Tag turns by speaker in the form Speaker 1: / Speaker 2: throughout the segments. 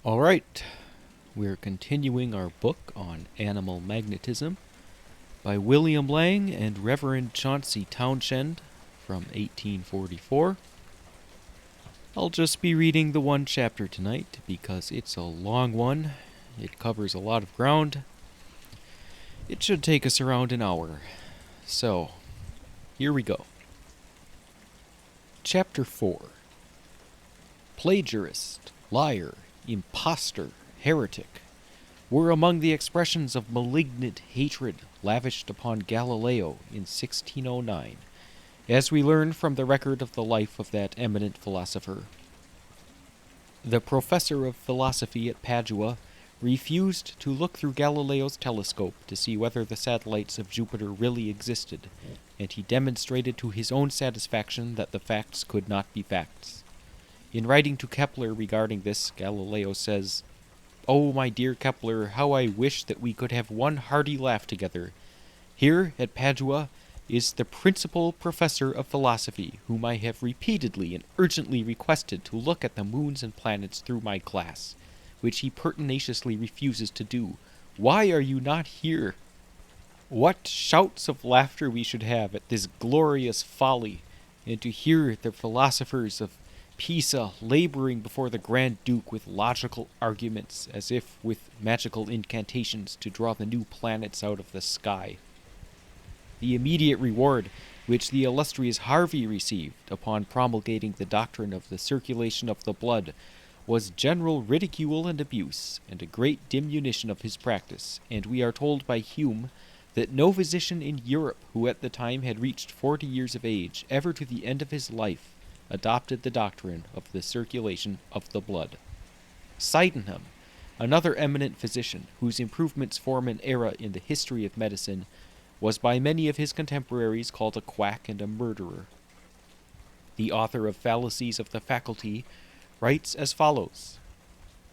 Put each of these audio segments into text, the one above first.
Speaker 1: All right, we're continuing our book on animal magnetism by William Lang and Reverend Chauncey Townshend from 1844. I'll just be reading the one chapter tonight because it's a long one. It covers a lot of ground. It should take us around an hour. So, here we go. Chapter 4. Plagiarist, liar, impostor, heretic were among the expressions of malignant hatred lavished upon Galileo in 1609, as we learn from the record of the life of that eminent philosopher. The professor of philosophy at Padua refused to look through Galileo's telescope to see whether the satellites of Jupiter really existed, and he demonstrated to his own satisfaction that the facts could not be facts. In writing to Kepler regarding this, Galileo says, "Oh, my dear Kepler, how I wish that we could have one hearty laugh together. Here at Padua is the principal professor of philosophy, whom I have repeatedly and urgently requested to look at the moons and planets through my glass, which he pertinaciously refuses to do. Why are you not here? What shouts of laughter we should have at this glorious folly, and to hear the philosophers of Pisa laboring before the Grand Duke with logical arguments, as if with magical incantations to draw the new planets out of the sky. The immediate reward which the illustrious Harvey received upon promulgating the doctrine of the circulation of the blood was general ridicule and abuse, and a great diminution of his practice, and we are told by Hume that no physician in Europe who at the time had reached 40 years of age, ever to the end of his life, adopted the doctrine of the circulation of the blood. Sydenham, another eminent physician, whose improvements form an era in the history of medicine, was by many of his contemporaries called a quack and a murderer. The author of Fallacies of the Faculty writes as follows: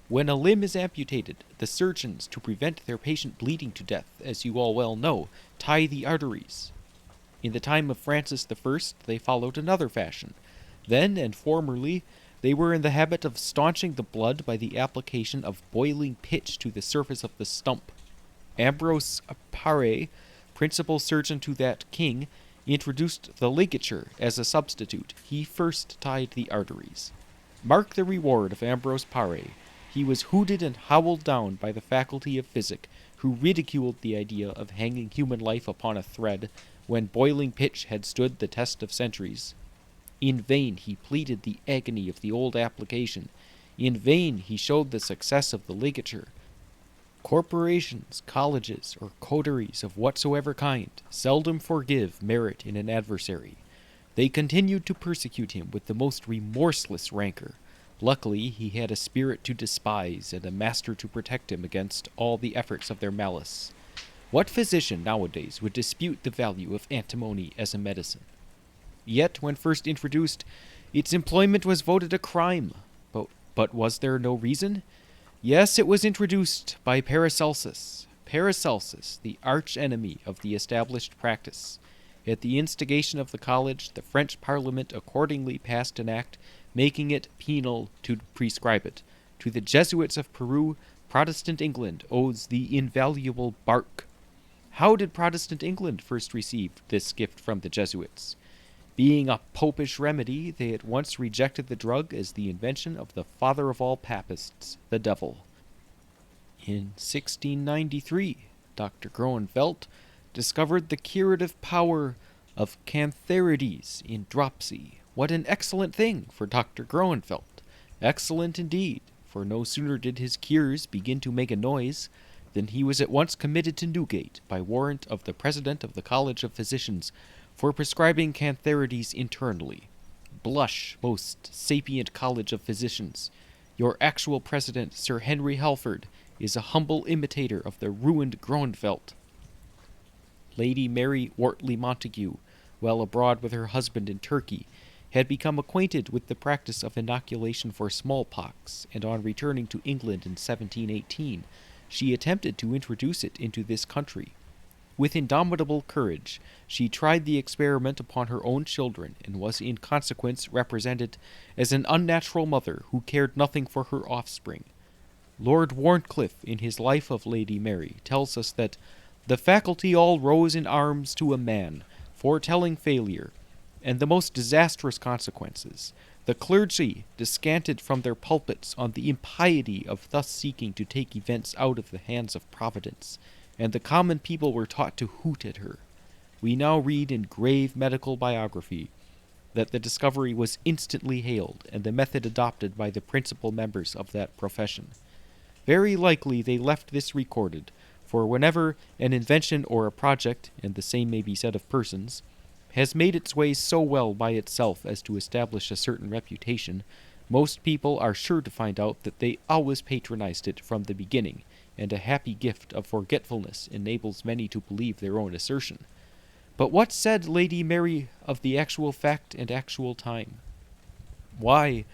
Speaker 1: "When a limb is amputated, the surgeons, to prevent their patient bleeding to death, as you all well know, tie the arteries. In the time of Francis I, they followed another fashion. Then, and formerly, they were in the habit of staunching the blood by the application of boiling pitch to the surface of the stump. Ambrose Paré, principal surgeon to that king, introduced the ligature as a substitute. He first tied the arteries. Mark the reward of Ambrose Paré. He was hooted and howled down by the faculty of physic, who ridiculed the idea of hanging human life upon a thread when boiling pitch had stood the test of centuries. In vain he pleaded the agony of the old application. In vain he showed the success of the ligature. Corporations, colleges, or coteries of whatsoever kind seldom forgive merit in an adversary. They continued to persecute him with the most remorseless rancor. Luckily, he had a spirit to despise and a master to protect him against all the efforts of their malice. What physician nowadays would dispute the value of antimony as a medicine? Yet, when first introduced, its employment was voted a crime. But was there no reason? Yes, it was introduced by Paracelsus. Paracelsus, the arch-enemy of the established practice. At the instigation of the college, the French Parliament accordingly passed an act making it penal to prescribe it. To the Jesuits of Peru, Protestant England owes the invaluable bark. How did Protestant England first receive this gift from the Jesuits? Being a popish remedy, they at once rejected the drug as the invention of the father of all papists, the devil. In 1693, Dr. Groenvelt discovered the curative power of cantharides in dropsy. What an excellent thing for Dr. Groenvelt! Excellent indeed, for no sooner did his cures begin to make a noise than he was at once committed to Newgate by warrant of the President of the College of Physicians for prescribing cantharides internally. Blush, most sapient College of Physicians. Your actual president, Sir Henry Halford, is a humble imitator of the ruined Groenvelt." Lady Mary Wortley Montagu, while abroad with her husband in Turkey, had become acquainted with the practice of inoculation for smallpox, and on returning to England in 1718, she attempted to introduce it into this country. With indomitable courage, she tried the experiment upon her own children, and was in consequence represented as an unnatural mother who cared nothing for her offspring. Lord Warncliffe, in his Life of Lady Mary, tells us that the faculty all rose in arms to a man, foretelling failure, and the most disastrous consequences. The clergy descanted from their pulpits on the impiety of thus seeking to take events out of the hands of Providence, and the common people were taught to hoot at her. We now read in grave medical biography that the discovery was instantly hailed, and the method adopted by the principal members of that profession. Very likely they left this recorded, for whenever an invention or a project, and the same may be said of persons, has made its way so well by itself as to establish a certain reputation, most people are sure to find out that they always patronized it from the beginning, and a happy gift of forgetfulness enables many to believe their own assertion. But what said Lady Mary of the actual fact and actual time? Why,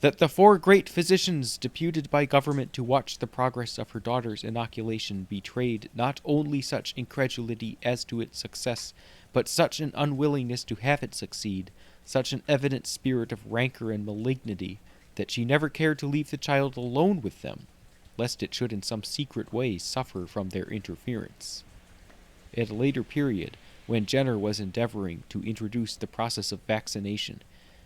Speaker 1: that the 4 great physicians deputed by government to watch the progress of her daughter's inoculation betrayed not only such incredulity as to its success, but such an unwillingness to have it succeed, such an evident spirit of rancor and malignity, that she never cared to leave the child alone with them, lest it should in some secret way suffer from their interference. At a later period, when Jenner was endeavoring to introduce the process of vaccination,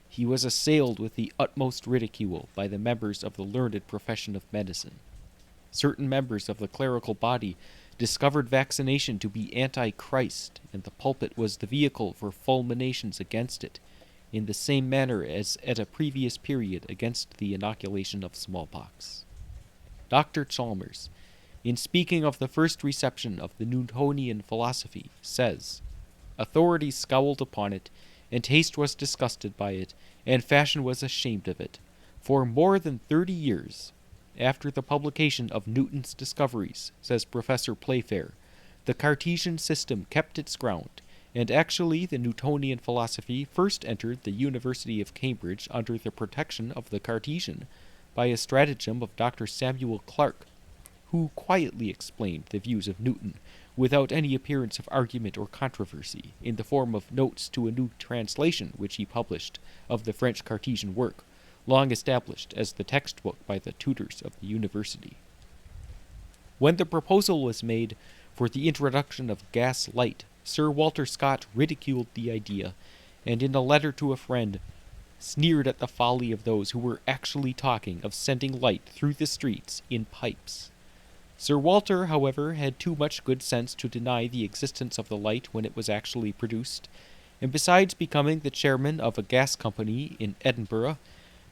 Speaker 1: he was assailed with the utmost ridicule by the members of the learned profession of medicine. Certain members of the clerical body discovered vaccination to be anti-Christ, and the pulpit was the vehicle for fulminations against it, in the same manner as at a previous period against the inoculation of smallpox. Dr. Chalmers, in speaking of the first reception of the Newtonian philosophy, says, "Authority scowled upon it, and taste was disgusted by it, and fashion was ashamed of it. For more than 30 years, after the publication of Newton's discoveries," says Professor Playfair, "the Cartesian system kept its ground, and actually the Newtonian philosophy first entered the University of Cambridge under the protection of the Cartesian, by a stratagem of Dr. Samuel Clarke, who quietly explained the views of Newton, without any appearance of argument or controversy, in the form of notes to a new translation which he published of the French Cartesian work, long established as the textbook by the tutors of the university. When the proposal was made for the introduction of gas light, Sir Walter Scott ridiculed the idea, and in a letter to a friend, sneered at the folly of those who were actually talking of sending light through the streets in pipes. Sir Walter, however, had too much good sense to deny the existence of the light when it was actually produced, and besides becoming the chairman of a gas company in Edinburgh,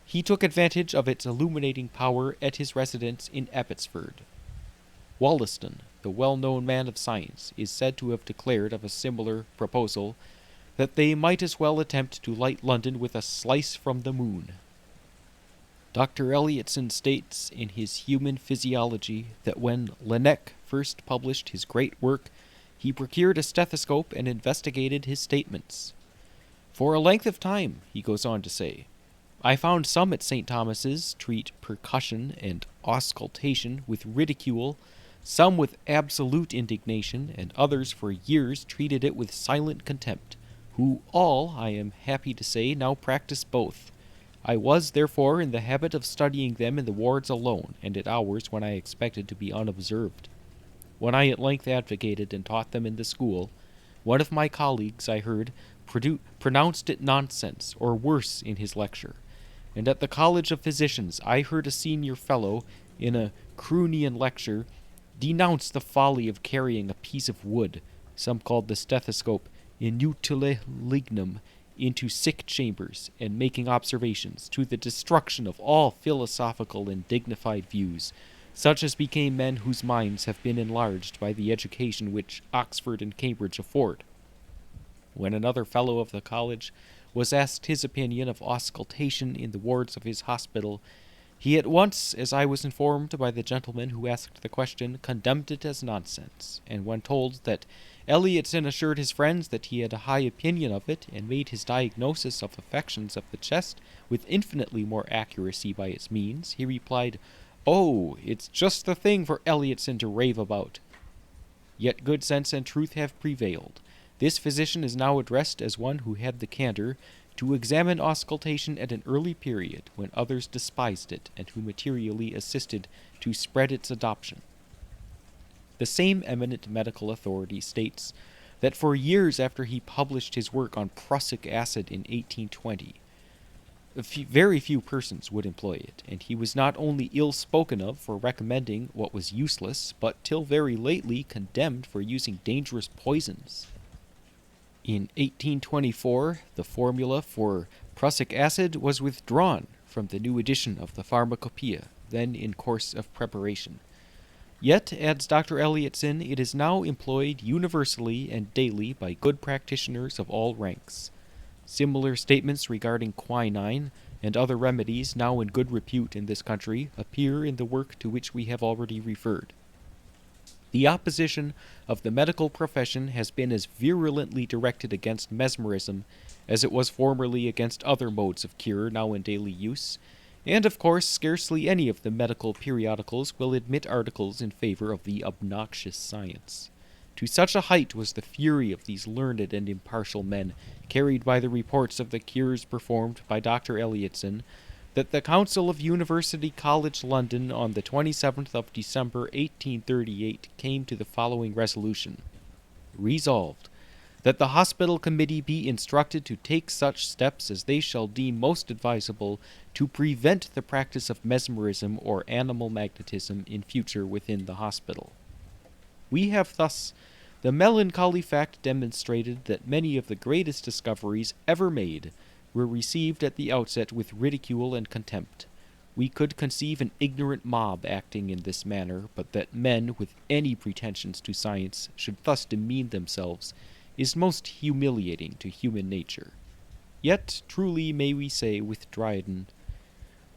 Speaker 1: he took advantage of its illuminating power at his residence in Abbotsford. Wollaston, the well-known man of science, is said to have declared of a similar proposal that they might as well attempt to light London with a slice from the moon. Dr. Elliotson states in his Human Physiology that when Laennec first published his great work, he procured a stethoscope and investigated his statements. "For a length of time," he goes on to say, "I found some at St. Thomas's treat percussion and auscultation with ridicule, some with absolute indignation, and others for years treated it with silent contempt, who all, I am happy to say, now practice both. I was, therefore, in the habit of studying them in the wards alone, and at hours when I expected to be unobserved. When I at length advocated and taught them in the school, one of my colleagues, I heard, pronounced it nonsense, or worse, in his lecture, and at the College of Physicians I heard a senior fellow, in a Croonian lecture, denounce the folly of carrying a piece of wood, some called the stethoscope, inutile lignum, into sick chambers, and making observations, to the destruction of all philosophical and dignified views, such as became men whose minds have been enlarged by the education which Oxford and Cambridge afford." When another fellow of the college was asked his opinion of auscultation in the wards of his hospital, he at once, as I was informed by the gentleman who asked the question, condemned it as nonsense, and when told that Elliotson assured his friends that he had a high opinion of it, and made his diagnosis of affections of the chest with infinitely more accuracy by its means, he replied, "Oh, it's just the thing for Elliotson to rave about." Yet good sense and truth have prevailed. This physician is now addressed as one who had the candor to examine auscultation at an early period when others despised it and who materially assisted to spread its adoption. The same eminent medical authority states that for years after he published his work on prussic acid in 1820, very few persons would employ it, and he was not only ill spoken of for recommending what was useless, but till very lately condemned for using dangerous poisons. In 1824, the formula for prussic acid was withdrawn from the new edition of the Pharmacopoeia, then in course of preparation. Yet, adds Dr. Elliotson, it is now employed universally and daily by good practitioners of all ranks. Similar statements regarding quinine and other remedies now in good repute in this country appear in the work to which we have already referred. The opposition of the medical profession has been as virulently directed against mesmerism as it was formerly against other modes of cure now in daily use, and of course scarcely any of the medical periodicals will admit articles in favor of the obnoxious science. To such a height was the fury of these learned and impartial men, carried by the reports of the cures performed by Dr. Elliotson, that the Council of University College London on the 27th of December 1838 came to the following resolution: Resolved, that the hospital committee be instructed to take such steps as they shall deem most advisable to prevent the practice of mesmerism or animal magnetism in future within the hospital. We have thus the melancholy fact demonstrated that many of the greatest discoveries ever made were received at the outset with ridicule and contempt. We could conceive an ignorant mob acting in this manner, but that men with any pretensions to science should thus demean themselves is most humiliating to human nature. Yet truly may we say with Dryden,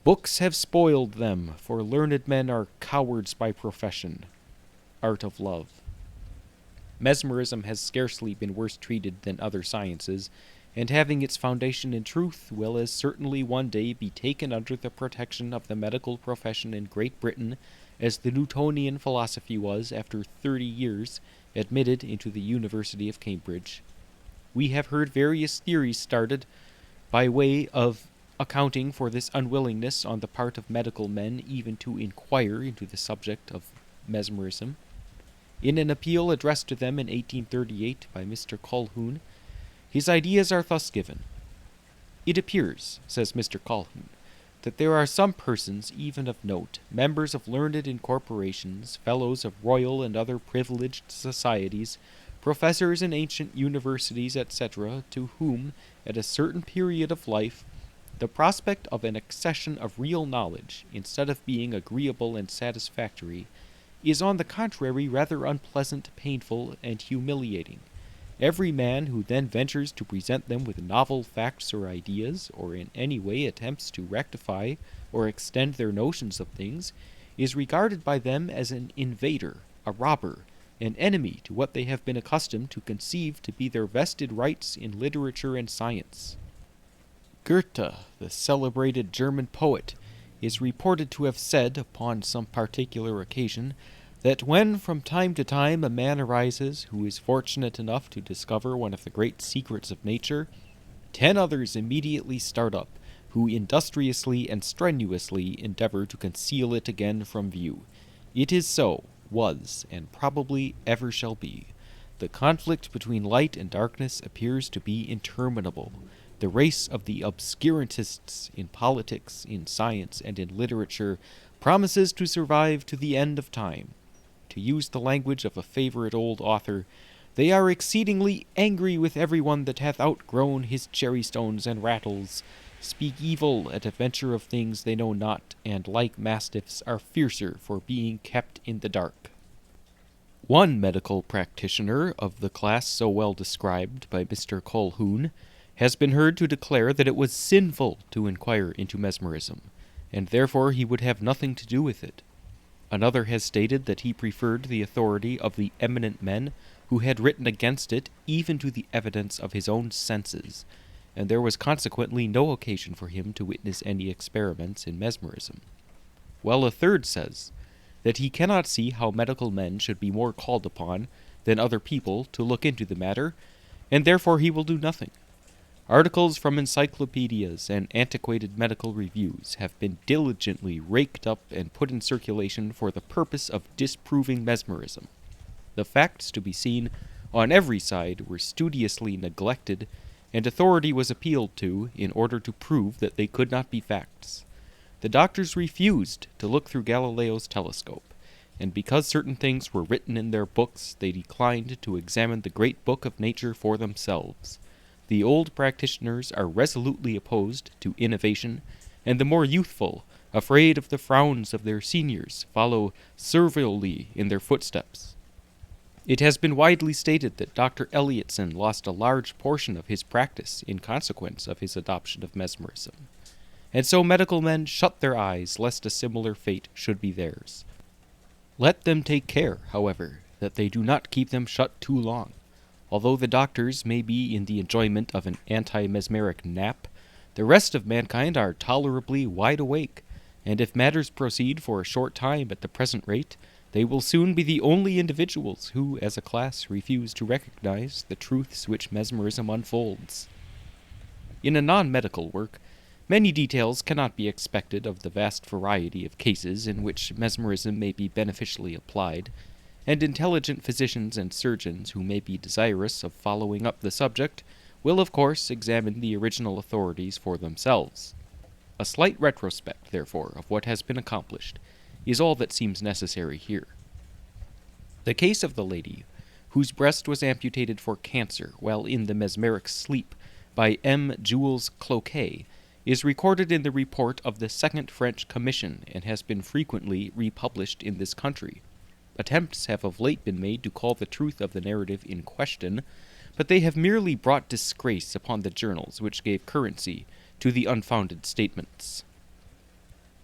Speaker 1: "Books have spoiled them, for learned men are cowards by profession." Art of Love. Mesmerism has scarcely been worse treated than other sciences, and having its foundation in truth, will as certainly one day be taken under the protection of the medical profession in Great Britain as the Newtonian philosophy was, after 30 years, admitted into the University of Cambridge. We have heard various theories started by way of accounting for this unwillingness on the part of medical men even to inquire into the subject of mesmerism. In an appeal addressed to them in 1838 by Mr. Colquhoun, his ideas are thus given. "It appears," says Mr. Colquhoun, "that there are some persons, even of note, members of learned incorporations, fellows of royal and other privileged societies, professors in ancient universities, etc., to whom, at a certain period of life, the prospect of an accession of real knowledge, instead of being agreeable and satisfactory, is on the contrary rather unpleasant, painful, and humiliating. Every man who then ventures to present them with novel facts or ideas, or in any way attempts to rectify or extend their notions of things, is regarded by them as an invader, a robber, an enemy to what they have been accustomed to conceive to be their vested rights in literature and science." Goethe, the celebrated German poet, is reported to have said, upon some particular occasion, that when from time to time a man arises who is fortunate enough to discover one of the great secrets of nature, 10 others immediately start up, who industriously and strenuously endeavor to conceal it again from view. It is so, was, and probably ever shall be. The conflict between light and darkness appears to be interminable. The race of the obscurantists in politics, in science, and in literature promises to survive to the end of time. To use the language of a favorite old author, they are exceedingly angry with everyone that hath outgrown his cherrystones and rattles, speak evil at a venture of things they know not, and like mastiffs are fiercer for being kept in the dark. One medical practitioner of the class so well described by Mr. Colquhoun has been heard to declare that it was sinful to inquire into mesmerism, and therefore he would have nothing to do with it. Another has stated that he preferred the authority of the eminent men who had written against it even to the evidence of his own senses, and there was consequently no occasion for him to witness any experiments in mesmerism. While a third says that he cannot see how medical men should be more called upon than other people to look into the matter, and therefore he will do nothing. Articles from encyclopedias and antiquated medical reviews have been diligently raked up and put in circulation for the purpose of disproving mesmerism. The facts to be seen on every side were studiously neglected, and authority was appealed to in order to prove that they could not be facts. The doctors refused to look through Galileo's telescope, and because certain things were written in their books, they declined to examine the great book of nature for themselves. The old practitioners are resolutely opposed to innovation, and the more youthful, afraid of the frowns of their seniors, follow servilely in their footsteps. It has been widely stated that Dr. Elliotson lost a large portion of his practice in consequence of his adoption of mesmerism, and so medical men shut their eyes lest a similar fate should be theirs. Let them take care, however, that they do not keep them shut too long. Although the doctors may be in the enjoyment of an anti-mesmeric nap, the rest of mankind are tolerably wide awake, and if matters proceed for a short time at the present rate, they will soon be the only individuals who, as a class, refuse to recognize the truths which mesmerism unfolds. In a non-medical work, many details cannot be expected of the vast variety of cases in which mesmerism may be beneficially applied, and intelligent physicians and surgeons who may be desirous of following up the subject will of course examine the original authorities for themselves. A slight retrospect, therefore, of what has been accomplished is all that seems necessary here. The case of the lady whose breast was amputated for cancer while in the mesmeric sleep by M. Jules Cloquet is recorded in the report of the Second French Commission and has been frequently republished in this country. Attempts have of late been made to call the truth of the narrative in question, but they have merely brought disgrace upon the journals which gave currency to the unfounded statements.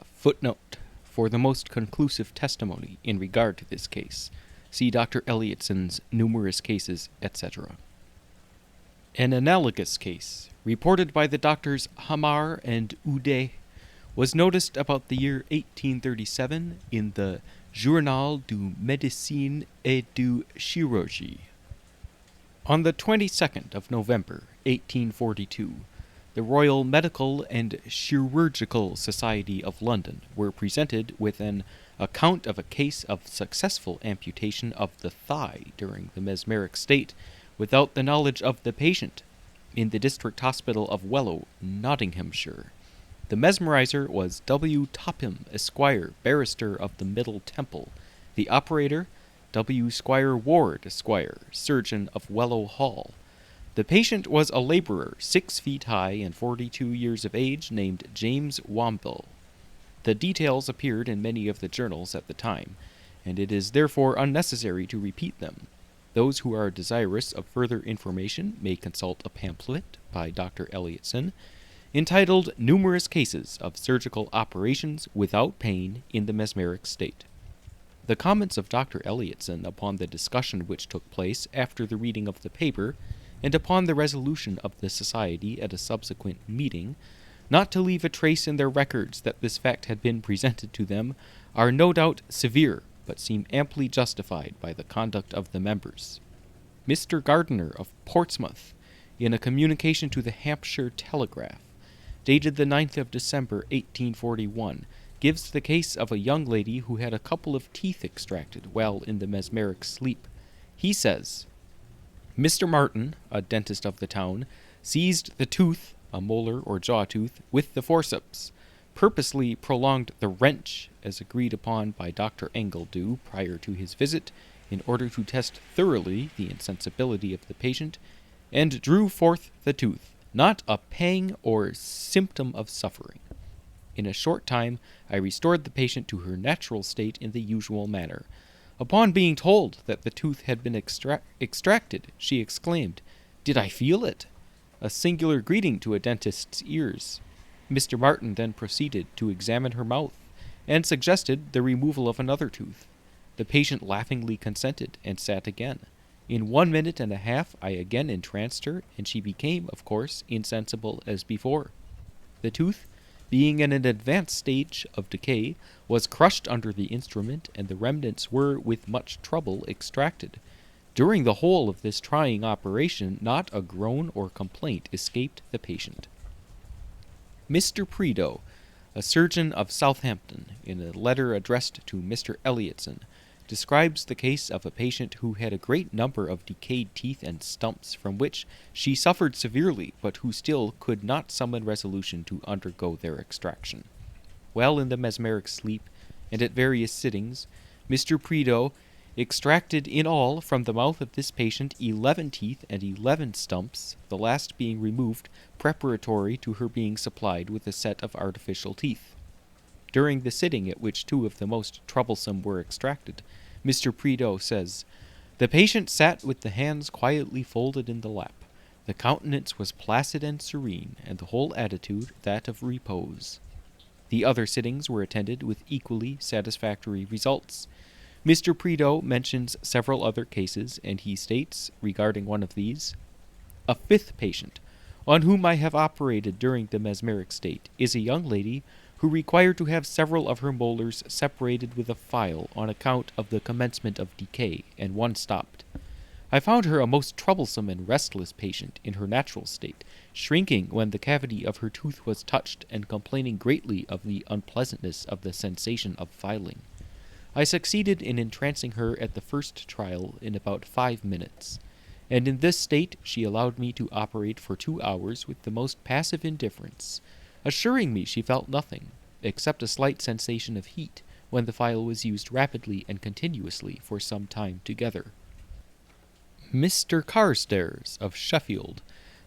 Speaker 1: Footnote: for the most conclusive testimony in regard to this case, see Dr. Elliotson's Numerous Cases, etc. An analogous case, reported by the doctors Hamar and Ude, was noticed about the year 1837 in the Journal du Médecine et du Chirurgie. On the 22nd of November, 1842, the Royal Medical and Chirurgical Society of London were presented with an account of a case of successful amputation of the thigh during the mesmeric state without the knowledge of the patient in the District Hospital of Wellow, Nottinghamshire. The mesmerizer was W. Topham, Esquire, barrister of the Middle Temple. The operator, W. Squire Ward, Esquire, surgeon of Wellow Hall. The patient was a laborer 6 feet high and 42 years of age, named James Womble. The details appeared in many of the journals at the time, and it is therefore unnecessary to repeat them. Those who are desirous of further information may consult a pamphlet by Dr. Elliotson, entitled Numerous Cases of Surgical Operations Without Pain in the Mesmeric State. The comments of Dr. Elliotson upon the discussion which took place after the reading of the paper, and upon the resolution of the Society at a subsequent meeting, not to leave a trace in their records that this fact had been presented to them, are no doubt severe, but seem amply justified by the conduct of the members. Mr. Gardiner of Portsmouth, in a communication to the Hampshire Telegraph, dated the 9th of December, 1841, gives the case of a young lady who had a couple of teeth extracted while in the mesmeric sleep. He says, Mr. Martin, a dentist of the town, seized the tooth, a molar or jaw tooth, with the forceps, purposely prolonged the wrench as agreed upon by Dr. Engledew prior to his visit in order to test thoroughly the insensibility of the patient, and drew forth the tooth, not a pang or symptom of suffering. In a short time I restored the patient to her natural state in the usual manner. Upon being told that the tooth had been extracted, she exclaimed, "Did I feel it?" A singular greeting to a dentist's ears. Mr. Martin then proceeded to examine her mouth, and suggested the removal of another tooth. The patient laughingly consented, and sat again. In 1 minute and a half I again entranced her, and she became, of course, insensible as before. The tooth, being in an advanced stage of decay, was crushed under the instrument, and the remnants were, with much trouble, extracted. During the whole of this trying operation, not a groan or complaint escaped the patient. Mr. Prideaux, a surgeon of Southampton, in a letter addressed to Mr. Elliotson, describes the case of a patient who had a great number of decayed teeth and stumps from which she suffered severely, but who still could not summon resolution to undergo their extraction. While in the mesmeric sleep, and at various sittings, Mr. Prideaux extracted in all from the mouth of this patient 11 teeth and 11 stumps, the last being removed preparatory to her being supplied with a set of artificial teeth. During the sitting at which 2 of the most troublesome were extracted, Mr. Prideaux says, "The patient sat with the hands quietly folded in the lap. The countenance was placid and serene, and the whole attitude that of repose." The other sittings were attended with equally satisfactory results. Mr. Prideaux mentions several other cases, and he states, regarding one of these, "A 5th patient, on whom I have operated during the mesmeric state, is a young lady who required to have several of her molars separated with a file on account of the commencement of decay, and one stopped. I found her a most troublesome and restless patient in her natural state, shrinking when the cavity of her tooth was touched, and complaining greatly of the unpleasantness of the sensation of filing. I succeeded in entrancing her at the first trial in about 5 minutes, and in this state she allowed me to operate for 2 hours with the most passive indifference, assuring me she felt nothing, except a slight sensation of heat when the file was used rapidly and continuously for some time together." Mr. Carstairs, of Sheffield,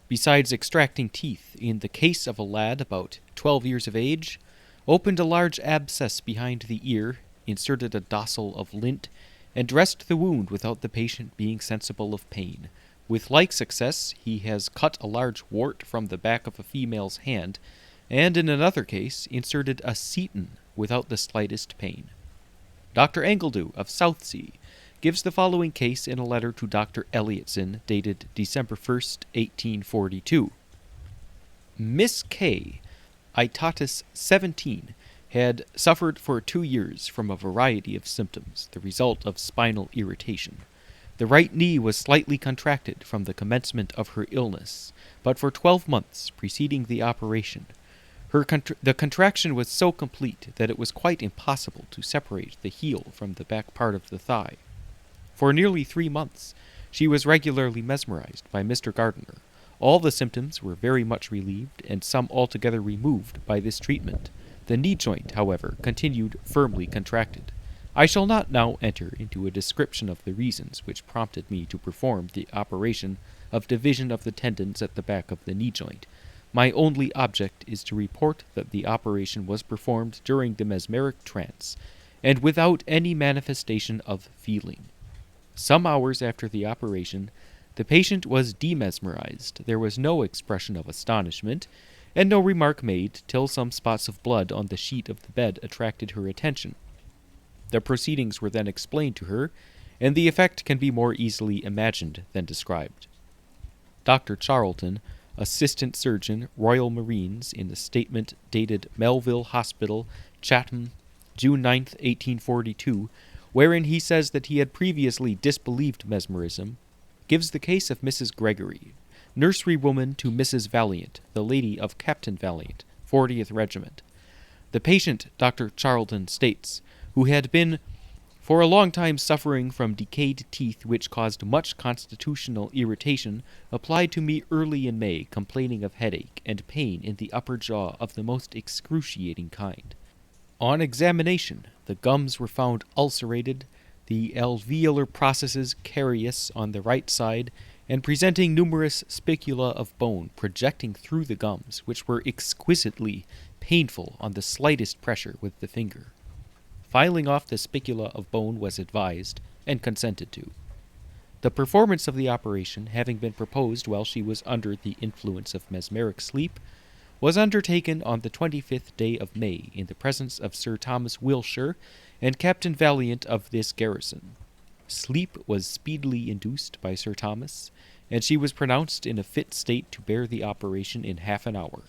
Speaker 1: besides extracting teeth in the case of a lad about 12 years of age, opened a large abscess behind the ear, inserted a dossal of lint, and dressed the wound without the patient being sensible of pain. With like success, he has cut a large wart from the back of a female's hand, and in another case inserted a seton without the slightest pain. Dr. Engledew, of Southsea, gives the following case in a letter to Dr. Elliotson, dated December 1st, 1842. Miss K, Itatis 17, had suffered for 2 years from a variety of symptoms, the result of spinal irritation. The right knee was slightly contracted from the commencement of her illness, but for 12 months preceding the operation, the contraction was so complete that it was quite impossible to separate the heel from the back part of the thigh. For nearly 3 months she was regularly mesmerized by Mr. Gardiner. All the symptoms were very much relieved, and some altogether removed, by this treatment. The knee joint, however, continued firmly contracted. I shall not now enter into a description of the reasons which prompted me to perform the operation of division of the tendons at the back of the knee joint. My only object is to report that the operation was performed during the mesmeric trance, and without any manifestation of feeling. Some hours after the operation, the patient was demesmerized. There was no expression of astonishment, and no remark made till some spots of blood on the sheet of the bed attracted her attention. The proceedings were then explained to her, and the effect can be more easily imagined than described. Dr. Charlton, Assistant Surgeon, Royal Marines, in a statement dated Melville Hospital, Chatham, June 9, 1842, wherein he says that he had previously disbelieved mesmerism, gives the case of Mrs. Gregory, nurserywoman to Mrs. Valiant, the lady of Captain Valiant, 40th Regiment. The patient, Dr. Charlton states, who had been for a long time suffering from decayed teeth which caused much constitutional irritation, applied to me early in May, complaining of headache and pain in the upper jaw of the most excruciating kind. On examination, the gums were found ulcerated, the alveolar processes carious on the right side, and presenting numerous spicula of bone projecting through the gums, which were exquisitely painful on the slightest pressure with the finger. Filing off the spicula of bone was advised and consented to. The performance of the operation, having been proposed while she was under the influence of mesmeric sleep, was undertaken on the 25th day of May in the presence of Sir Thomas Wilshire and Captain Valiant of this garrison. Sleep was speedily induced by Sir Thomas, and she was pronounced in a fit state to bear the operation in half an hour.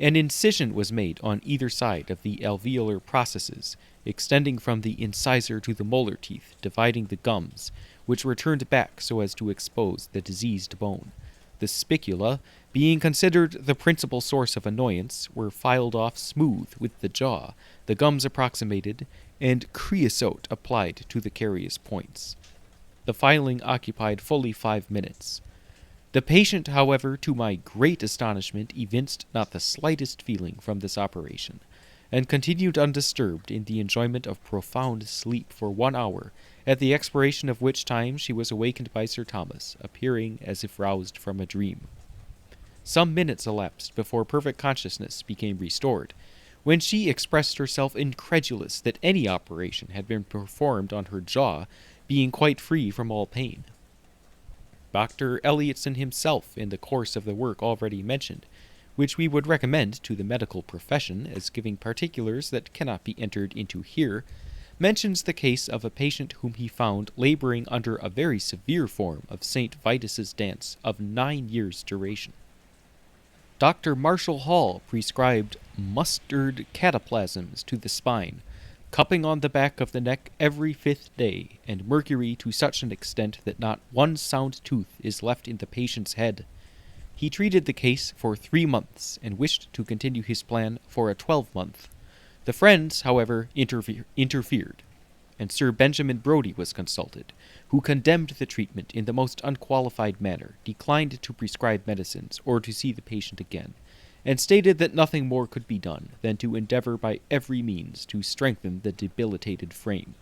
Speaker 1: An incision was made on either side of the alveolar processes, extending from the incisor to the molar teeth, dividing the gums, which were turned back so as to expose the diseased bone. The spicula, being considered the principal source of annoyance, were filed off smooth with the jaw, the gums approximated, and creosote applied to the carious points. The filing occupied fully 5 minutes. The patient, however, to my great astonishment, evinced not the slightest feeling from this operation, and continued undisturbed in the enjoyment of profound sleep for 1 hour, at the expiration of which time she was awakened by Sir Thomas, appearing as if roused from a dream. Some minutes elapsed before perfect consciousness became restored, when she expressed herself incredulous that any operation had been performed on her jaw, being quite free from all pain. Dr. Elliotson himself, in the course of the work already mentioned, which we would recommend to the medical profession as giving particulars that cannot be entered into here, mentions the case of a patient whom he found laboring under a very severe form of St. Vitus's dance of 9 years' duration. Dr. Marshall Hall prescribed mustard cataplasms to the spine, cupping on the back of the neck every 5th day, and mercury to such an extent that not one sound tooth is left in the patient's head. He treated the case for 3 months, and wished to continue his plan for a 12-month. The friends, however, interfered, and Sir Benjamin Brodie was consulted, who condemned the treatment in the most unqualified manner, declined to prescribe medicines or to see the patient again, and stated that nothing more could be done than to endeavor by every means to strengthen the debilitated frame.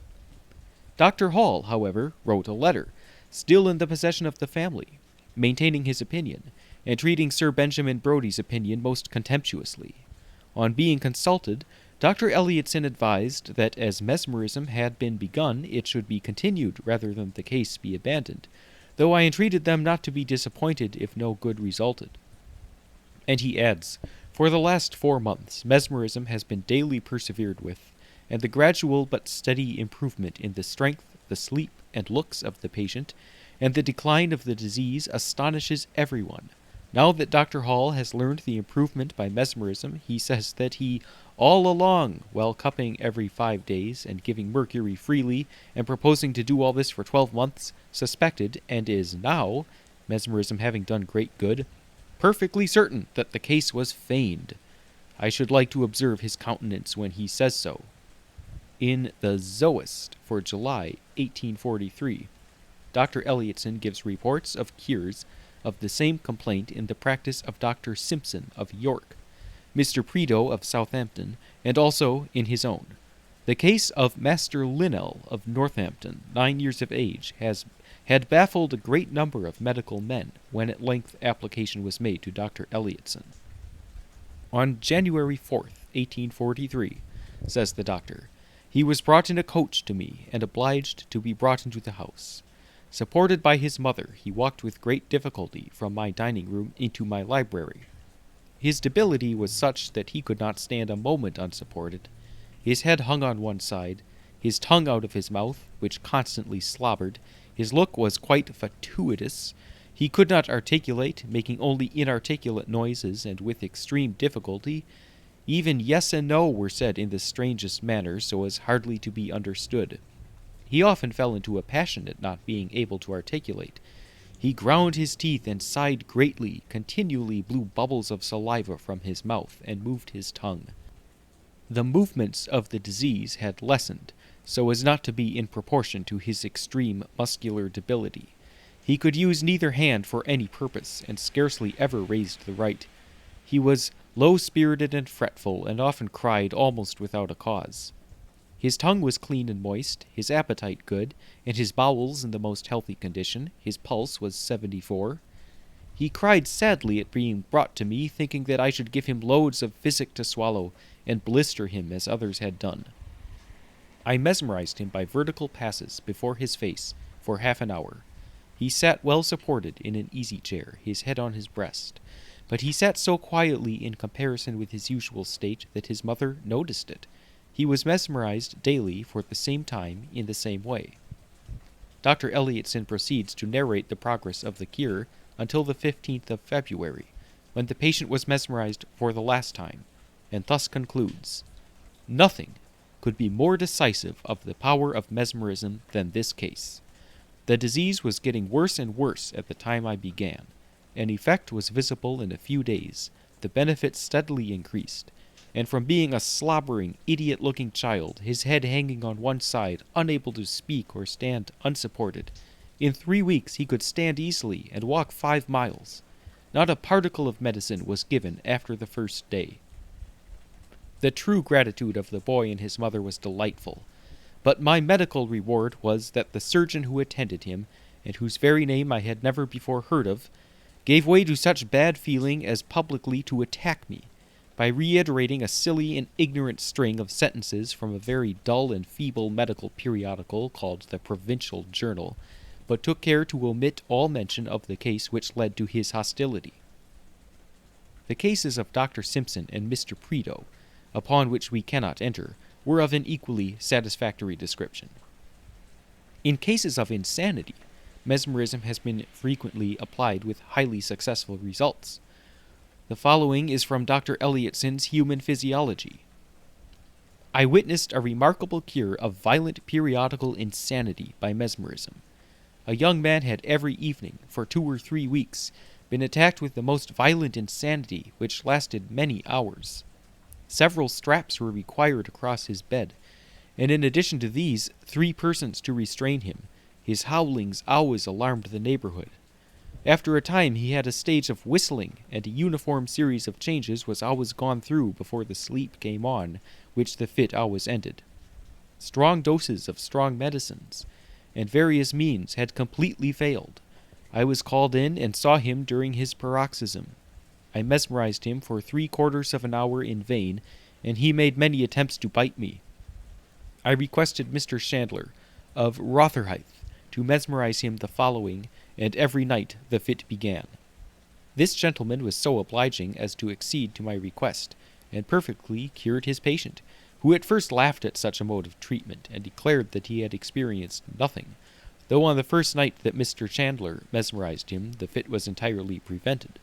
Speaker 1: Dr. Hall, however, wrote a letter, still in the possession of the family, maintaining his opinion, and treating Sir Benjamin Brodie's opinion most contemptuously. On being consulted, Dr. Elliotson advised that as mesmerism had been begun, it should be continued rather than the case be abandoned, though I entreated them not to be disappointed if no good resulted. And he adds, for the last 4 months, mesmerism has been daily persevered with, and the gradual but steady improvement in the strength, the sleep, and looks of the patient, and the decline of the disease astonishes everyone. Now that Dr. Hall has learned the improvement by mesmerism, he says that he, all along, while cupping every 5 days, and giving mercury freely, and proposing to do all this for 12 months, suspected, and is now, mesmerism having done great good, perfectly certain that the case was feigned. I should like to observe his countenance when he says so. In the Zoist for July 1843, Dr. Elliotson gives reports of cures of the same complaint in the practice of Dr. Simpson of York, Mr. Prideaux of Southampton, and also in his own. The case of Master Linnell of Northampton, 9 years of age, had baffled a great number of medical men when at length application was made to Dr. Elliotson. On January 4th, 1843, says the doctor, he was brought in a coach to me and obliged to be brought into the house. Supported by his mother, he walked with great difficulty from my dining room into my library. His debility was such that he could not stand a moment unsupported. His head hung on one side, his tongue out of his mouth, which constantly slobbered, his look was quite fatuous, he could not articulate, making only inarticulate noises and with extreme difficulty. Even yes and no were said in the strangest manner, so as hardly to be understood. He often fell into a passion at not being able to articulate. He ground his teeth and sighed greatly, continually blew bubbles of saliva from his mouth, and moved his tongue. The movements of the disease had lessened, so as not to be in proportion to his extreme muscular debility. He could use neither hand for any purpose, and scarcely ever raised the right. He was low-spirited and fretful, and often cried almost without a cause. His tongue was clean and moist, his appetite good, and his bowels in the most healthy condition. His pulse was 74. He cried sadly at being brought to me, thinking that I should give him loads of physic to swallow, and blister him as others had done. I mesmerized him by vertical passes before his face for half an hour. He sat well supported in an easy chair, his head on his breast, but he sat so quietly in comparison with his usual state that his mother noticed it. He was mesmerized daily for the same time in the same way. Dr. Elliotson proceeds to narrate the progress of the cure until the 15th of February, when the patient was mesmerized for the last time, and thus concludes, "Nothing, could be more decisive of the power of mesmerism than this case. The disease was getting worse and worse at the time I began. An effect was visible in a few days. The benefits steadily increased, and from being a slobbering, idiot-looking child, his head hanging on one side, unable to speak or stand unsupported, in 3 weeks he could stand easily and walk 5 miles. Not a particle of medicine was given after the first day. The true gratitude of the boy and his mother was delightful, but my medical reward was that the surgeon who attended him, and whose very name I had never before heard of, gave way to such bad feeling as publicly to attack me, by reiterating a silly and ignorant string of sentences from a very dull and feeble medical periodical called the Provincial Journal, but took care to omit all mention of the case which led to his hostility. The cases of Dr. Simpson and Mr. Prideaux, upon which we cannot enter, were of an equally satisfactory description. In cases of insanity, mesmerism has been frequently applied with highly successful results. The following is from Dr. Elliotson's Human Physiology. I witnessed a remarkable cure of violent periodical insanity by mesmerism. A young man had every evening, for 2 or 3 weeks, been attacked with the most violent insanity, which lasted many hours. Several straps were required across his bed, and in addition to these, 3 persons to restrain him. His howlings always alarmed the neighborhood. After a time he had a stage of whistling, and a uniform series of changes was always gone through before the sleep came on, which the fit always ended. Strong doses of strong medicines, and various means had completely failed. I was called in and saw him during his paroxysm. I mesmerized him for 3/4 of an hour in vain, and he made many attempts to bite me. I requested Mr. Chandler, of Rotherhithe, to mesmerize him the following, and every night the fit began. This gentleman was so obliging as to accede to my request, and perfectly cured his patient, who at first laughed at such a mode of treatment, and declared that he had experienced nothing, though on the first night that Mr. Chandler mesmerized him the fit was entirely prevented.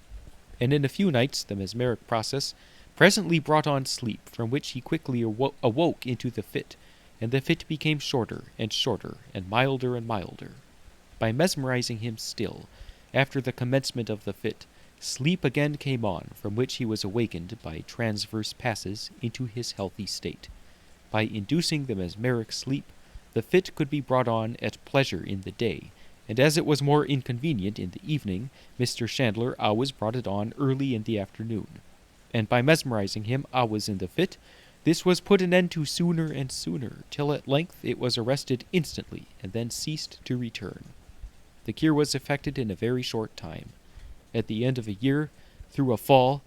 Speaker 1: And in a few nights the mesmeric process presently brought on sleep, from which he quickly awoke into the fit, and the fit became shorter and shorter, and milder. By mesmerizing him still, after the commencement of the fit, sleep again came on, from which he was awakened by transverse passes into his healthy state. By inducing the mesmeric sleep, the fit could be brought on at pleasure in the day, and as it was more inconvenient in the evening, Mr. Chandler always brought it on early in the afternoon. And by mesmerizing him always in the fit, this was put an end to sooner and sooner, till at length it was arrested instantly, and then ceased to return. The cure was effected in a very short time. At the end of a year, through a fall,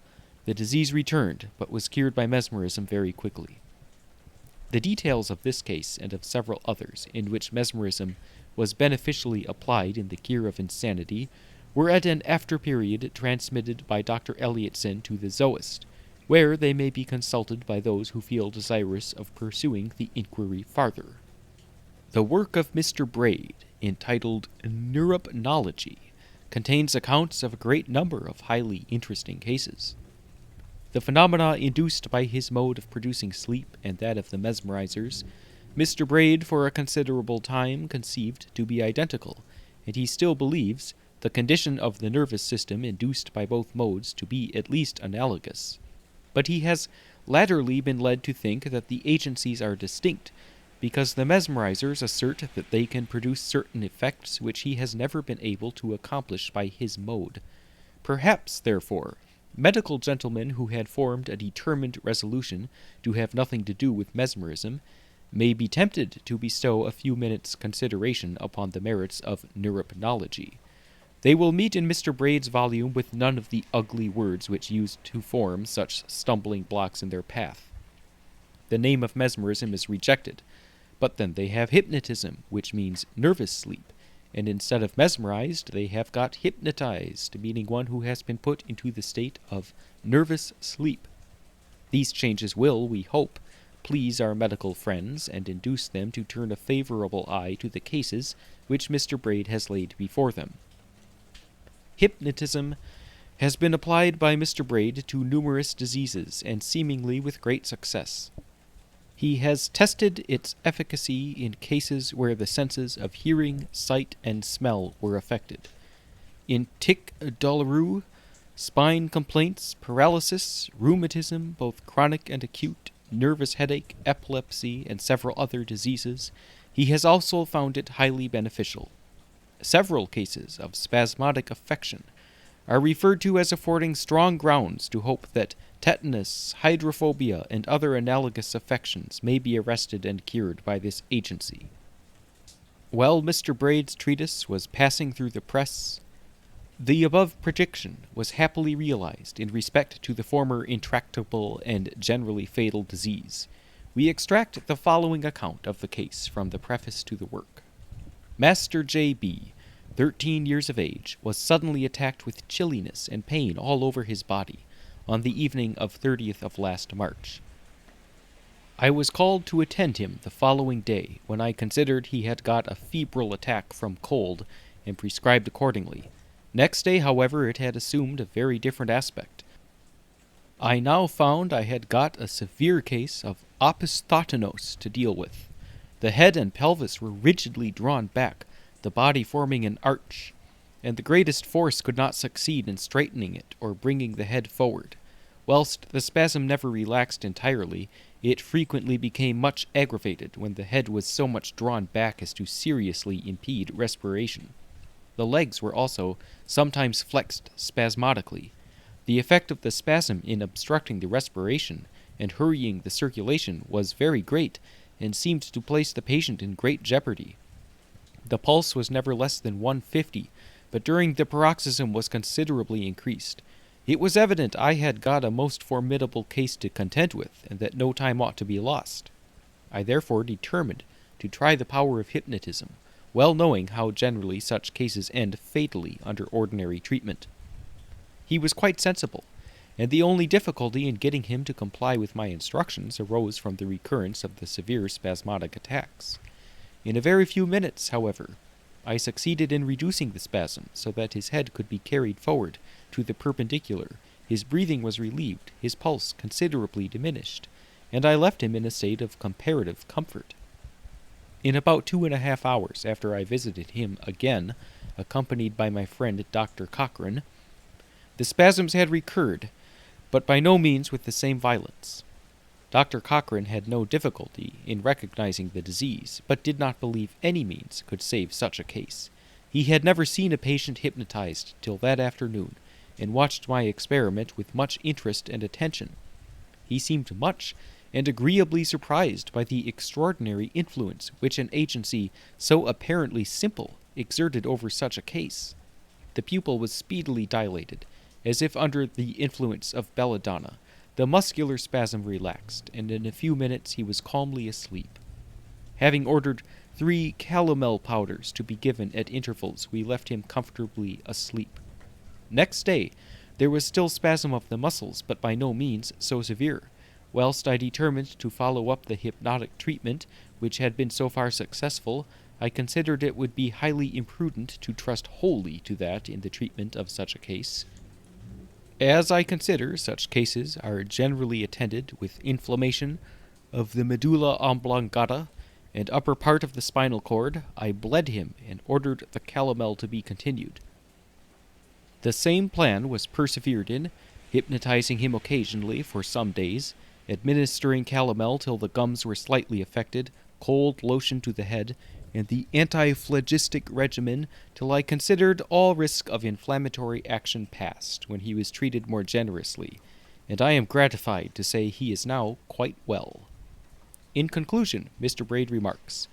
Speaker 1: the disease returned, but was cured by mesmerism very quickly. The details of this case, and of several others, in which mesmerism was beneficially applied in the cure of insanity, were at an after period transmitted by Dr. Elliotson to the Zoist, where they may be consulted by those who feel desirous of pursuing the inquiry farther. The work of Mr. Braid, entitled Neuropnology, contains accounts of a great number of highly interesting cases. The phenomena induced by his mode of producing sleep and that of the mesmerizers, Mr. Braid for a considerable time conceived to be identical, and he still believes the condition of the nervous system induced by both modes to be at least analogous. But he has latterly been led to think that the agencies are distinct, because the mesmerizers assert that they can produce certain effects which he has never been able to accomplish by his mode. Perhaps, therefore, medical gentlemen who had formed a determined resolution to have nothing to do with mesmerism may be tempted to bestow a few minutes' consideration upon the merits of neuropnology. They will meet in Mr. Braid's volume with none of the ugly words which used to form such stumbling blocks in their path. The name of mesmerism is rejected, but then they have hypnotism, which means nervous sleep, and instead of mesmerized they have got hypnotized, meaning one who has been put into the state of nervous sleep. These changes will, we hope, please our medical friends and induce them to turn a favorable eye to the cases which Mr. Braid has laid before them. Hypnotism has been applied by Mr. Braid to numerous diseases, and seemingly with great success. He has tested its efficacy in cases where the senses of hearing, sight, and smell were affected. In tic douloureux, spine complaints, paralysis, rheumatism, both chronic and acute, nervous headache, epilepsy, and several other diseases, he has also found it highly beneficial. Several cases of spasmodic affection are referred to as affording strong grounds to hope that tetanus, hydrophobia, and other analogous affections may be arrested and cured by this agency. While Mr. Braid's treatise was passing through the press, the above prediction was happily realized in respect to the former intractable and generally fatal disease. We extract the following account of the case from the preface to the work. Master J.B., 13 years of age, was suddenly attacked with chilliness and pain all over his body on the evening of 30th of last March. I was called to attend him the following day, when I considered he had got a febrile attack from cold, and prescribed accordingly. Next day, however, it had assumed a very different aspect. I now found I had got a severe case of opisthotonos to deal with. The head and pelvis were rigidly drawn back, the body forming an arch, and the greatest force could not succeed in straightening it or bringing the head forward. Whilst the spasm never relaxed entirely, it frequently became much aggravated when the head was so much drawn back as to seriously impede respiration. The legs were also sometimes flexed spasmodically. The effect of the spasm in obstructing the respiration and hurrying the circulation was very great, and seemed to place the patient in great jeopardy. The pulse was never less than 150, but during the paroxysm was considerably increased. It was evident I had got a most formidable case to contend with, and that no time ought to be lost. I therefore determined to try the power of hypnotism, well knowing how generally such cases end fatally under ordinary treatment. He was quite sensible, and the only difficulty in getting him to comply with my instructions arose from the recurrence of the severe spasmodic attacks. In a very few minutes, however, I succeeded in reducing the spasm so that his head could be carried forward to the perpendicular, his breathing was relieved, his pulse considerably diminished, and I left him in a state of comparative comfort. In about 2.5 hours after I visited him again, accompanied by my friend Dr. Cochrane, the spasms had recurred, but by no means with the same violence. Dr. Cochrane had no difficulty in recognizing the disease, but did not believe any means could save such a case. He had never seen a patient hypnotized till that afternoon, and watched my experiment with much interest and attention. He seemed much and agreeably surprised by the extraordinary influence which an agency so apparently simple exerted over such a case. The pupil was speedily dilated, as if under the influence of belladonna. The muscular spasm relaxed, and in a few minutes he was calmly asleep. Having ordered 3 calomel powders to be given at intervals, we left him comfortably asleep. Next day there was still spasm of the muscles, but by no means so severe. Whilst I determined to follow up the hypnotic treatment, which had been so far successful, I considered it would be highly imprudent to trust wholly to that in the treatment of such a case. As I consider such cases are generally attended with inflammation of the medulla oblongata and upper part of the spinal cord, I bled him and ordered the calomel to be continued. The same plan was persevered in, hypnotizing him occasionally for some days, administering calomel till the gums were slightly affected, cold lotion to the head, and the antiphlegistic regimen till I considered all risk of inflammatory action past, when he was treated more generously, and I am gratified to say he is now quite well. In conclusion, Mr. Braid remarks,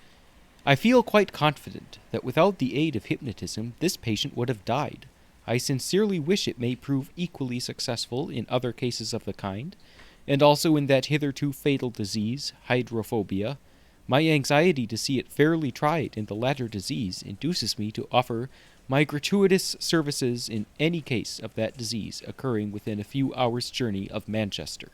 Speaker 1: I feel quite confident that without the aid of hypnotism this patient would have died. I sincerely wish it may prove equally successful in other cases of the kind, and also in that hitherto fatal disease, hydrophobia. My anxiety to see it fairly tried in the latter disease induces me to offer my gratuitous services in any case of that disease occurring within a few hours' journey of Manchester.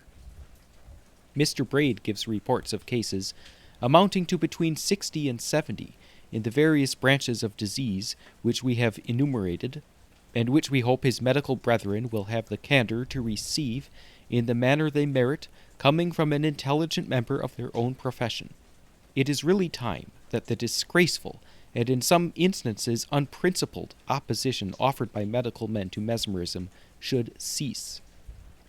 Speaker 1: Mr. Braid gives reports of cases amounting to between 60 and 70 in the various branches of disease which we have enumerated, and which we hope his medical brethren will have the candor to receive in the manner they merit, coming from an intelligent member of their own profession. It is really time that the disgraceful and in some instances unprincipled opposition offered by medical men to mesmerism should cease.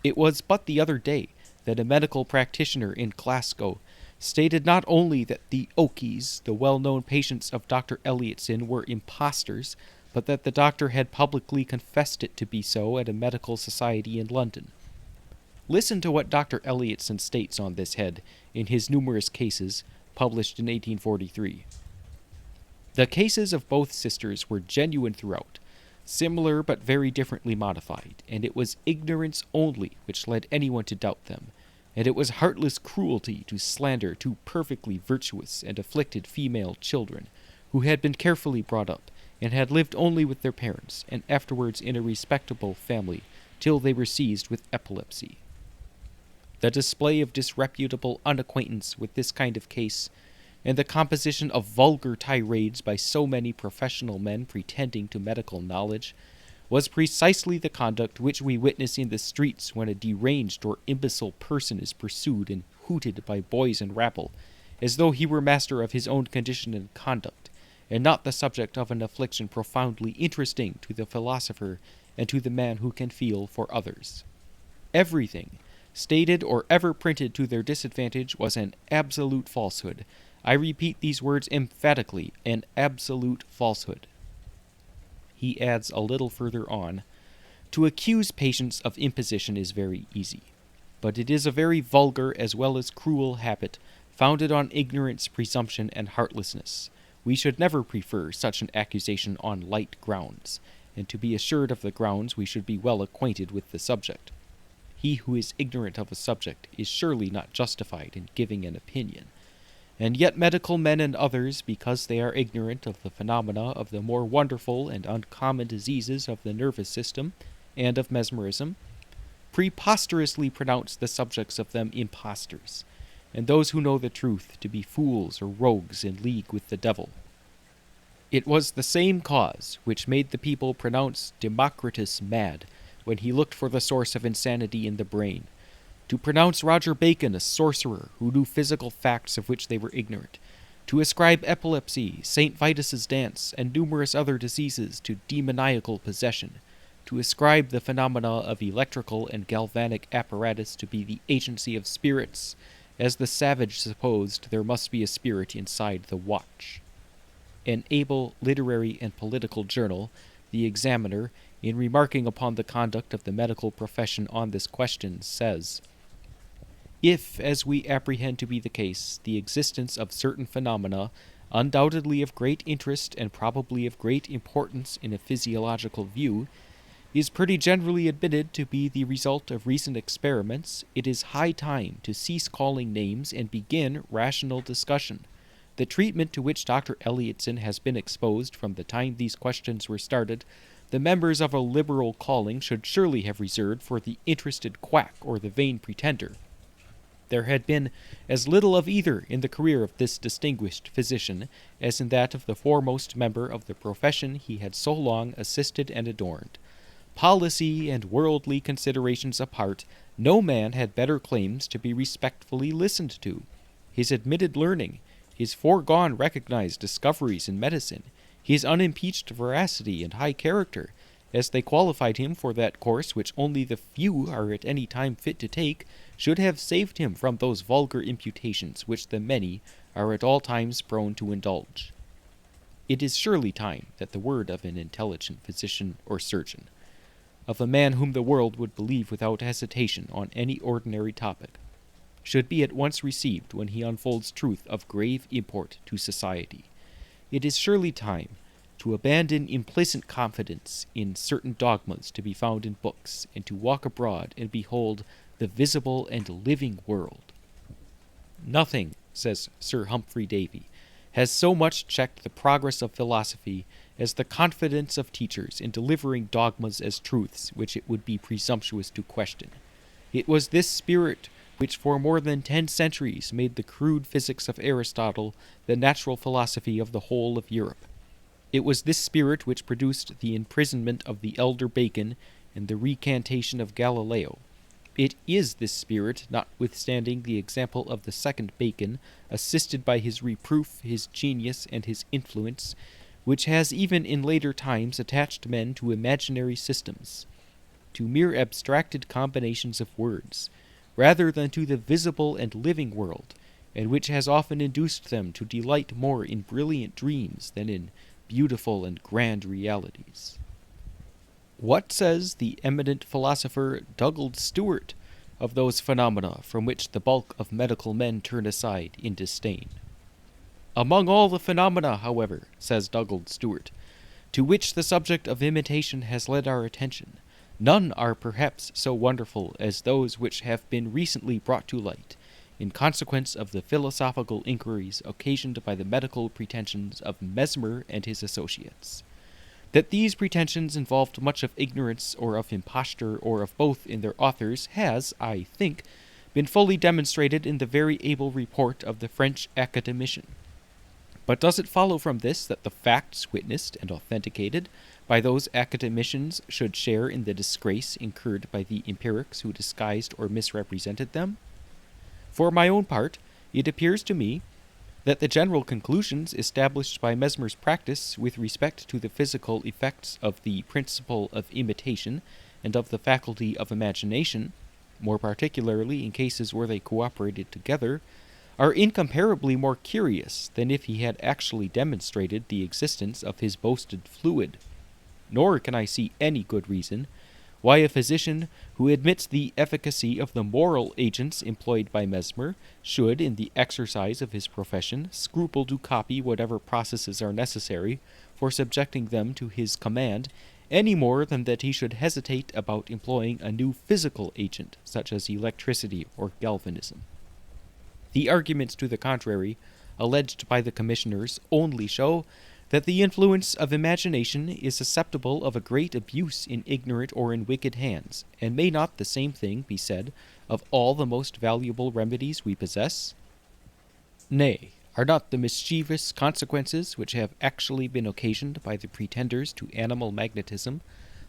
Speaker 1: It was but the other day that a medical practitioner in Glasgow stated not only that the Okies, the well-known patients of Dr. Elliotson, were impostors, but that the doctor had publicly confessed it to be so at a medical society in London. Listen to what Dr. Elliotson states on this head in his numerous cases, published in 1843. The cases of both sisters were genuine throughout, similar but very differently modified, and it was ignorance only which led anyone to doubt them, and it was heartless cruelty to slander two perfectly virtuous and afflicted female children, who had been carefully brought up, and had lived only with their parents, and afterwards in a respectable family, till they were seized with epilepsy. The display of disreputable unacquaintance with this kind of case, and the composition of vulgar tirades by so many professional men pretending to medical knowledge, was precisely the conduct which we witness in the streets when a deranged or imbecile person is pursued and hooted by boys and rabble, as though he were master of his own condition and conduct, and not the subject of an affliction profoundly interesting to the philosopher and to the man who can feel for others. Everything, stated or ever printed to their disadvantage, was an absolute falsehood. I repeat these words emphatically, an absolute falsehood. He adds a little further on, to accuse patients of imposition is very easy, but it is a very vulgar as well as cruel habit, founded on ignorance, presumption, and heartlessness. We should never prefer such an accusation on light grounds, and to be assured of the grounds we should be well acquainted with the subject. He who is ignorant of a subject is surely not justified in giving an opinion. And yet medical men and others, because they are ignorant of the phenomena of the more wonderful and uncommon diseases of the nervous system and of mesmerism, preposterously pronounce the subjects of them impostors, and those who know the truth to be fools or rogues in league with the devil. It was the same cause which made the people pronounce Democritus mad, when he looked for the source of insanity in the brain, to pronounce Roger Bacon a sorcerer who knew physical facts of which they were ignorant, to ascribe epilepsy, St. Vitus's dance, and numerous other diseases to demoniacal possession, to ascribe the phenomena of electrical and galvanic apparatus to be the agency of spirits, as the savage supposed there must be a spirit inside the watch. An able literary and political journal, The Examiner, in remarking upon the conduct of the medical profession on this question, says, "If, as we apprehend to be the case, the existence of certain phenomena, undoubtedly of great interest and probably of great importance in a physiological view, is pretty generally admitted to be the result of recent experiments, it is high time to cease calling names and begin rational discussion. The treatment to which Dr. Elliotson has been exposed from the time these questions were started, the members of a liberal calling should surely have reserved for the interested quack or the vain pretender. There had been as little of either in the career of this distinguished physician as in that of the foremost member of the profession he had so long assisted and adorned. Policy and worldly considerations apart, no man had better claims to be respectfully listened to. His admitted learning, his foregone recognized discoveries in medicine, his unimpeached veracity and high character, as they qualified him for that course which only the few are at any time fit to take, should have saved him from those vulgar imputations which the many are at all times prone to indulge. It is surely time that the word of an intelligent physician or surgeon, of a man whom the world would believe without hesitation on any ordinary topic, should be at once received when he unfolds truth of grave import to society. It is surely time to abandon implicit confidence in certain dogmas to be found in books, and to walk abroad and behold the visible and living world. Nothing, says Sir Humphrey Davy, has so much checked the progress of philosophy as the confidence of teachers in delivering dogmas as truths which it would be presumptuous to question. It was this spirit which for more than 10 centuries made the crude physics of Aristotle the natural philosophy of the whole of Europe. It was this spirit which produced the imprisonment of the elder Bacon and the recantation of Galileo. It is this spirit, notwithstanding the example of the second Bacon, assisted by his reproof, his genius, and his influence, which has even in later times attached men to imaginary systems, to mere abstracted combinations of words, rather than to the visible and living world, and which has often induced them to delight more in brilliant dreams than in beautiful and grand realities. What says the eminent philosopher Douglas Stewart of those phenomena from which the bulk of medical men turn aside in disdain? Among all the phenomena, however, says Douglas Stewart, to which the subject of imitation has led our attention, none are perhaps so wonderful as those which have been recently brought to light, in consequence of the philosophical inquiries occasioned by the medical pretensions of Mesmer and his associates. That these pretensions involved much of ignorance or of imposture or of both in their authors has, I think, been fully demonstrated in the very able report of the French academician. But does it follow from this that the facts witnessed and authenticated by those academicians should share in the disgrace incurred by the empirics who disguised or misrepresented them? For my own part, it appears to me that the general conclusions established by Mesmer's practice with respect to the physical effects of the principle of imitation and of the faculty of imagination, more particularly in cases where they cooperated together, are incomparably more curious than if he had actually demonstrated the existence of his boasted fluid. Nor can I see any good reason why a physician who admits the efficacy of the moral agents employed by Mesmer should, in the exercise of his profession, scruple to copy whatever processes are necessary for subjecting them to his command, any more than that he should hesitate about employing a new physical agent, such as electricity or galvanism. The arguments to the contrary, alleged by the commissioners, only show that the influence of imagination is susceptible of a great abuse in ignorant or in wicked hands, and may not the same thing be said of all the most valuable remedies we possess? Nay, are not the mischievous consequences which have actually been occasioned by the pretenders to animal magnetism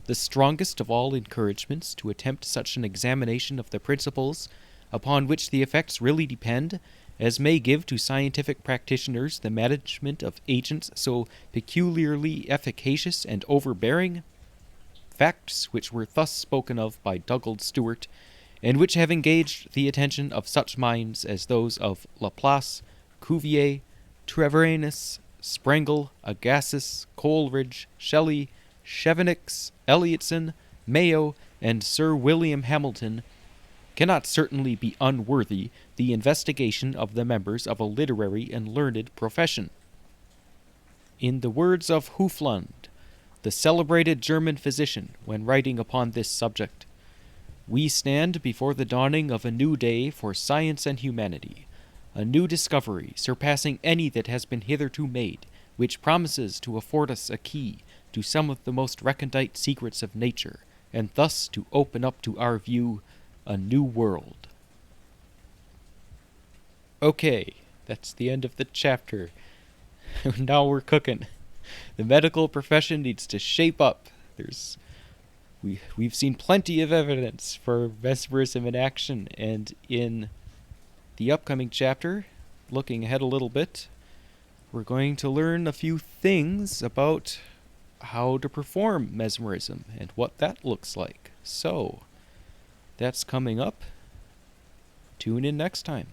Speaker 1: the strongest of all encouragements to attempt such an examination of the principles upon which the effects really depend, as may give to scientific practitioners the management of agents so peculiarly efficacious and overbearing? Facts which were thus spoken of by Douglas Stewart, and which have engaged the attention of such minds as those of Laplace, Cuvier, Treviranus, Sprengel, Agassiz, Coleridge, Shelley, Chevenix, Elliotson, Mayo, and Sir William Hamilton, cannot certainly be unworthy the investigation of the members of a literary and learned profession. In the words of Hufland, the celebrated German physician, when writing upon this subject, "We stand before the dawning of a new day for science and humanity, a new discovery surpassing any that has been hitherto made, which promises to afford us a key to some of the most recondite secrets of nature, and thus to open up to our view a new world." Okay, that's the end of the chapter. Now we're cooking. The medical profession needs to shape up. We've seen plenty of evidence for mesmerism in action, and in the upcoming chapter, looking ahead a little bit, we're going to learn a few things about how to perform mesmerism and what that looks like. So, that's coming up. Tune in next time.